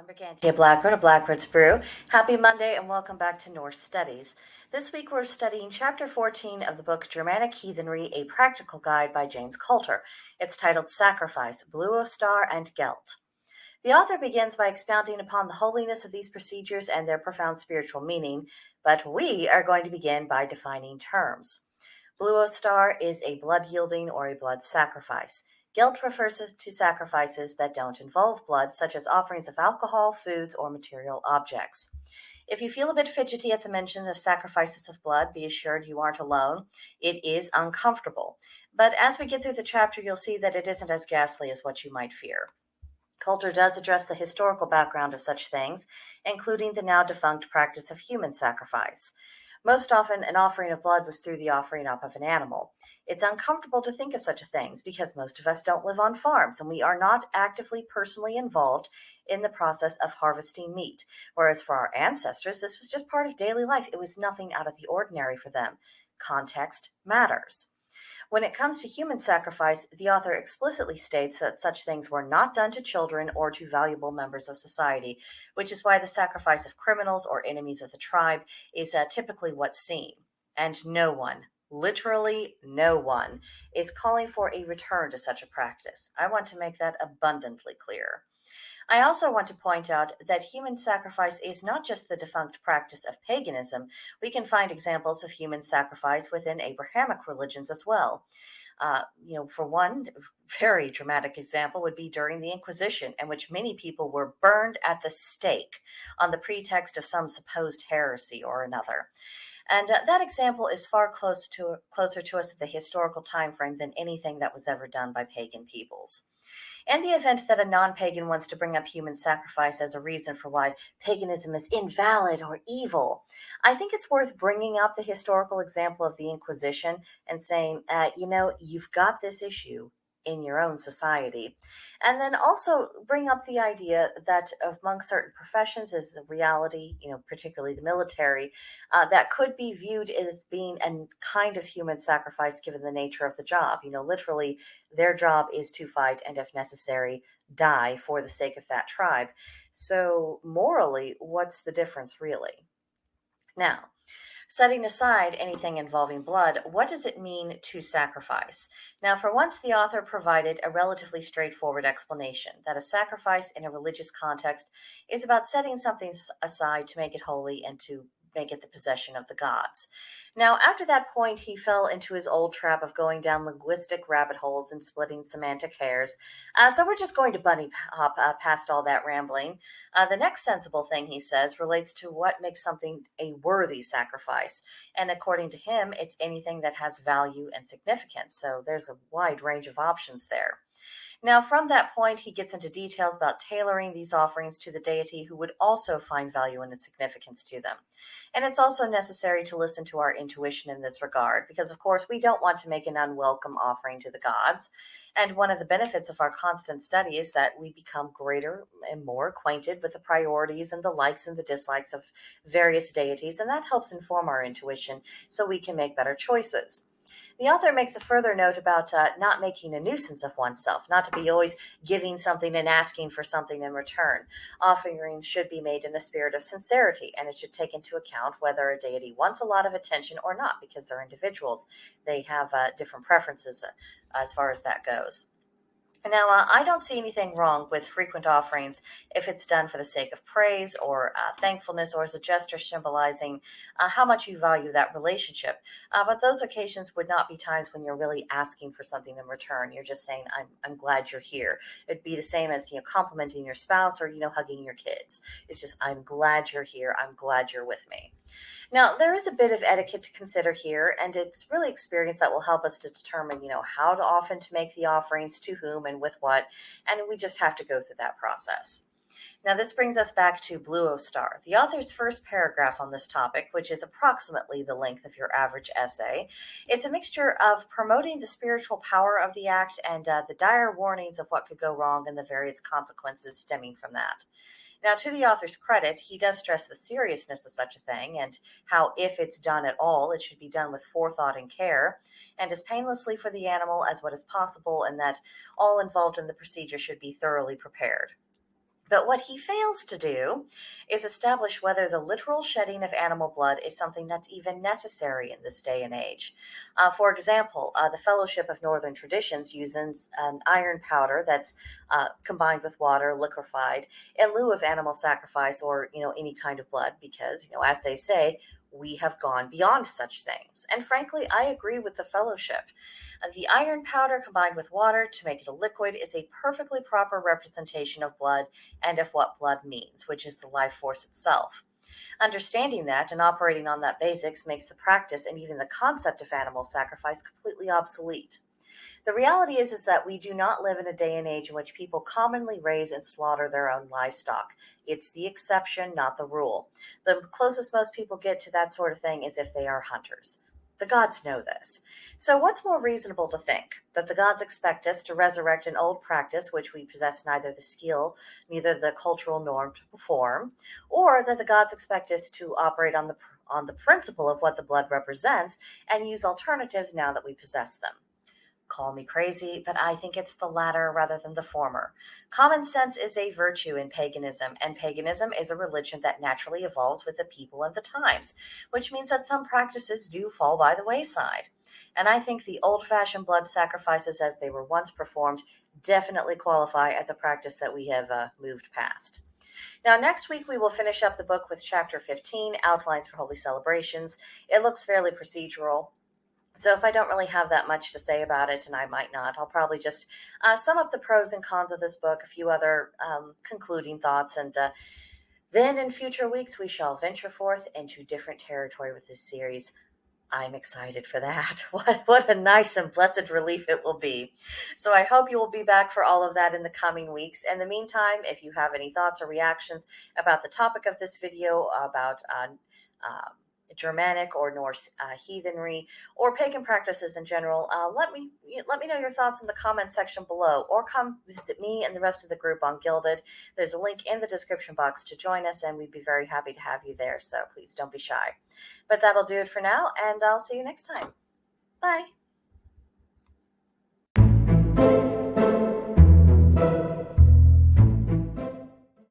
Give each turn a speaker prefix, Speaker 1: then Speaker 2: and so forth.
Speaker 1: I'm Brigantia Blackbird of Blackbird's Brew. Happy Monday and welcome back to Norse Studies. This week we're studying Chapter 14 of the book Germanic Heathenry, A Practical Guide by James Coulter. It's titled Sacrifice, Bluostar and Gelt. The author begins by expounding upon the holiness of these procedures and their profound spiritual meaning, but we are going to begin by defining terms. Bluostar is a blood-yielding or a blood sacrifice. Gelt refers to sacrifices that don't involve blood, such as offerings of alcohol, foods, or material objects. If you feel a bit fidgety at the mention of sacrifices of blood, be assured you aren't alone. It is uncomfortable. But as we get through the chapter, you'll see that it isn't as ghastly as what you might fear. Coulter does address the historical background of such things, including the now defunct practice of human sacrifice. Most often, an offering of blood was through the offering up of an animal. It's uncomfortable to think of such things because most of us don't live on farms and we are not actively personally involved in the process of harvesting meat. Whereas for our ancestors, this was just part of daily life. It was nothing out of the ordinary for them. Context matters. When it comes to human sacrifice, the author explicitly states that such things were not done to children or to valuable members of society, which is why the sacrifice of criminals or enemies of the tribe is typically what's seen. And no one, literally no one, is calling for a return to such a practice. I want to make that abundantly clear. I also want to point out that human sacrifice is not just the defunct practice of paganism. We can find examples of human sacrifice within Abrahamic religions as well. For one very dramatic example would be during the Inquisition, in which many people were burned at the stake on the pretext of some supposed heresy or another. And that example is far closer to us at the historical time frame than anything that was ever done by pagan peoples. In the event that a non-pagan wants to bring up human sacrifice as a reason for why paganism is invalid or evil, I think it's worth bringing up the historical example of the Inquisition and saying, you've got this issue in your own society. And then also bring up the idea that among certain professions is a reality, particularly the military, that could be viewed as being a kind of human sacrifice given the nature of the job. Literally their job is to fight and if necessary, die for the sake of that tribe. So morally, what's the difference really? Now, setting aside anything involving blood, what does it mean to sacrifice? Now, for once, the author provided a relatively straightforward explanation that a sacrifice in a religious context is about setting something aside to make it holy and to make it the possession of the gods. Now, after that point, he fell into his old trap of going down linguistic rabbit holes and splitting semantic hairs. So we're just going to bunny hop past all that rambling. The next sensible thing he says relates to what makes something a worthy sacrifice. And according to him, it's anything that has value and significance. So there's a wide range of options there. Now, from that point, he gets into details about tailoring these offerings to the deity who would also find value and significance to them. And it's also necessary to listen to our intuition in this regard, because, of course, we don't want to make an unwelcome offering to the gods. And one of the benefits of our constant study is that we become greater and more acquainted with the priorities and the likes and the dislikes of various deities, and that helps inform our intuition so we can make better choices. The author makes a further note about not making a nuisance of oneself, not to be always giving something and asking for something in return. Offerings should be made in a spirit of sincerity, and it should take into account whether a deity wants a lot of attention or not, because they're individuals. They have different preferences as far as that goes. Now, I don't see anything wrong with frequent offerings if it's done for the sake of praise or thankfulness or as a gesture symbolizing how much you value that relationship. But those occasions would not be times when you're really asking for something in return. You're just saying, I'm glad you're here. It'd be the same as, complimenting your spouse or, hugging your kids. It's just, I'm glad you're here. I'm glad you're with me. Now, there is a bit of etiquette to consider here, and it's really experience that will help us to determine, how often to make the offerings, to whom and with what, and we just have to go through that process. Now, this brings us back to Bluostar, the author's first paragraph on this topic, which is approximately the length of your average essay. It's a mixture of promoting the spiritual power of the act and the dire warnings of what could go wrong and the various consequences stemming from that. Now, to the author's credit, he does stress the seriousness of such a thing and how, if it's done at all, it should be done with forethought and care and as painlessly for the animal as what is possible, and that all involved in the procedure should be thoroughly prepared. But what he fails to do is establish whether the literal shedding of animal blood is something that's even necessary in this day and age. For example, the Fellowship of Northern Traditions uses an iron powder that's combined with water, liquefied, in lieu of animal sacrifice or any kind of blood, because as they say, we have gone beyond such things. And frankly, I agree with the Fellowship. The iron powder combined with water to make it a liquid is a perfectly proper representation of blood and of what blood means, which is the life force itself. Understanding that and operating on that basics makes the practice and even the concept of animal sacrifice completely obsolete. The reality is that we do not live in a day and age in which people commonly raise and slaughter their own livestock. It's the exception, not the rule. The closest most people get to that sort of thing is if they are hunters. The gods know this. So what's more reasonable to think? That the gods expect us to resurrect an old practice which we possess neither the skill, neither the cultural norm to perform, or that the gods expect us to operate on the principle of what the blood represents and use alternatives now that we possess them? Call me crazy, but I think it's the latter rather than the former. Common sense is a virtue in paganism, and paganism is a religion that naturally evolves with the people and the times, which means that some practices do fall by the wayside. And I think the old fashioned blood sacrifices as they were once performed definitely qualify as a practice that we have moved past. Now, next week we will finish up the book with Chapter 15, Outlines for Holy Celebrations. It looks fairly procedural. So if I don't really have that much to say about it, and I might not, I'll probably just sum up the pros and cons of this book, a few other concluding thoughts, and then in future weeks we shall venture forth into different territory with this series. I'm excited for that. What a nice and blessed relief it will be. So I hope you will be back for all of that in the coming weeks. In the meantime, if you have any thoughts or reactions about the topic of this video, about Germanic or Norse heathenry or pagan practices in general, let me know your thoughts in the comment section below, or come visit me and the rest of the group on Gilded. There's a link in the description box to join us, and we'd be very happy to have you there, so please don't be shy. But that'll do it for now, and I'll see you next time. Bye.